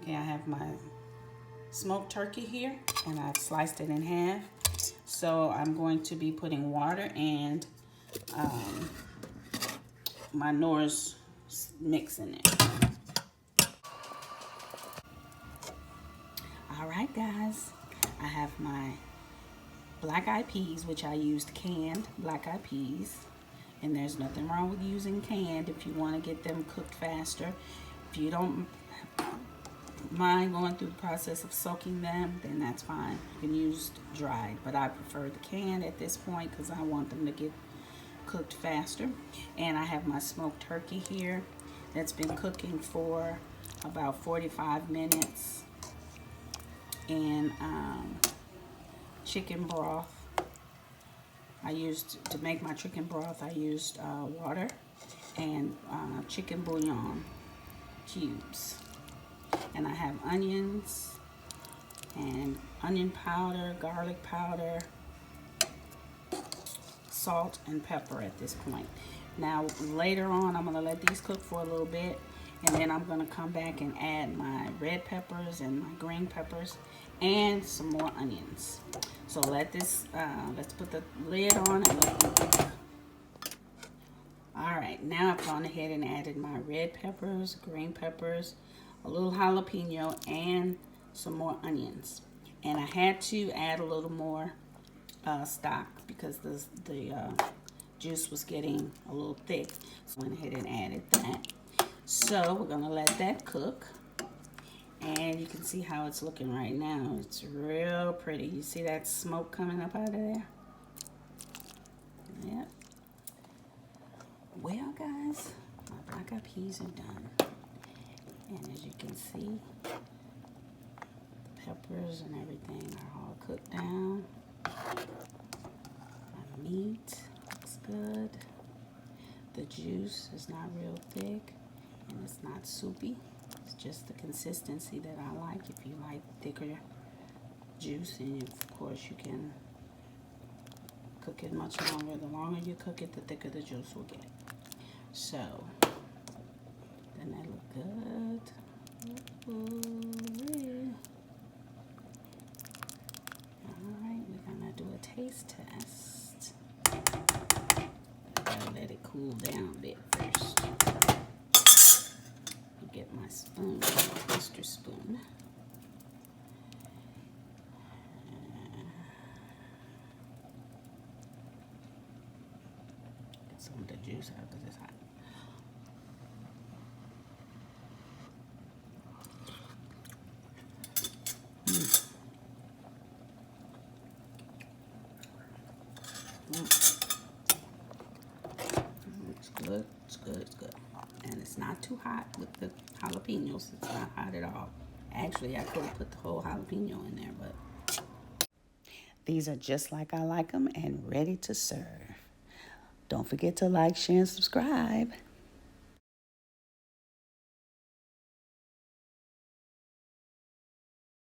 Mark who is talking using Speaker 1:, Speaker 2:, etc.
Speaker 1: Okay, I have my smoked turkey here, and I've sliced it in half. So I'm going to be putting water and my Knorr's mix in it. All right, guys, I have my black-eyed peas, which I used canned black-eyed peas, and there's nothing wrong with using canned if you want to get them cooked faster. If you don't mind going through the process of soaking them, then that's fine. You can use dried, but I prefer the canned at this point because I want them to get cooked faster. And I have my smoked turkey here that's been cooking for about 45 minutes. And chicken broth. To make my chicken broth, I used water and chicken bouillon cubes. And I have onions and onion powder, garlic powder, salt, and pepper at this point. Now later on, I'm going to let these cook for a little bit, and then I'm going to come back and add my red peppers and my green peppers and some more onions. So let's put the lid on and let it cook. Alright, now I've gone ahead and added my red peppers, green peppers, a little jalapeno, and some more onions. And I had to add a little more stock because the juice was getting a little thick. So I went ahead and added that. So we're going to let that cook. And you can see how it's looking right now. It's real pretty. You see that smoke coming up out of there? Yep. Well, guys, my black-eyed peas are done. And as you can see, the peppers and everything are all cooked down. My meat looks good. The juice is not real thick and it's not soupy. It's just the consistency that I like. If you like thicker juice, and of course you can cook it much longer. The longer you cook it, the thicker the juice will get. So, doesn't that look good? Ooh-wee. Alright, we're gonna do a taste test. Gotta let it cool down a bit first. Get my spoon, my extra spoon. Get some of the juice out because it's hot. It's good, it's good, it's good. And it's not too hot with the jalapenos. It's not hot at all. Actually, I could have put the whole jalapeno in there, but these are just like I like them and ready to serve. Don't forget to like, share, and subscribe.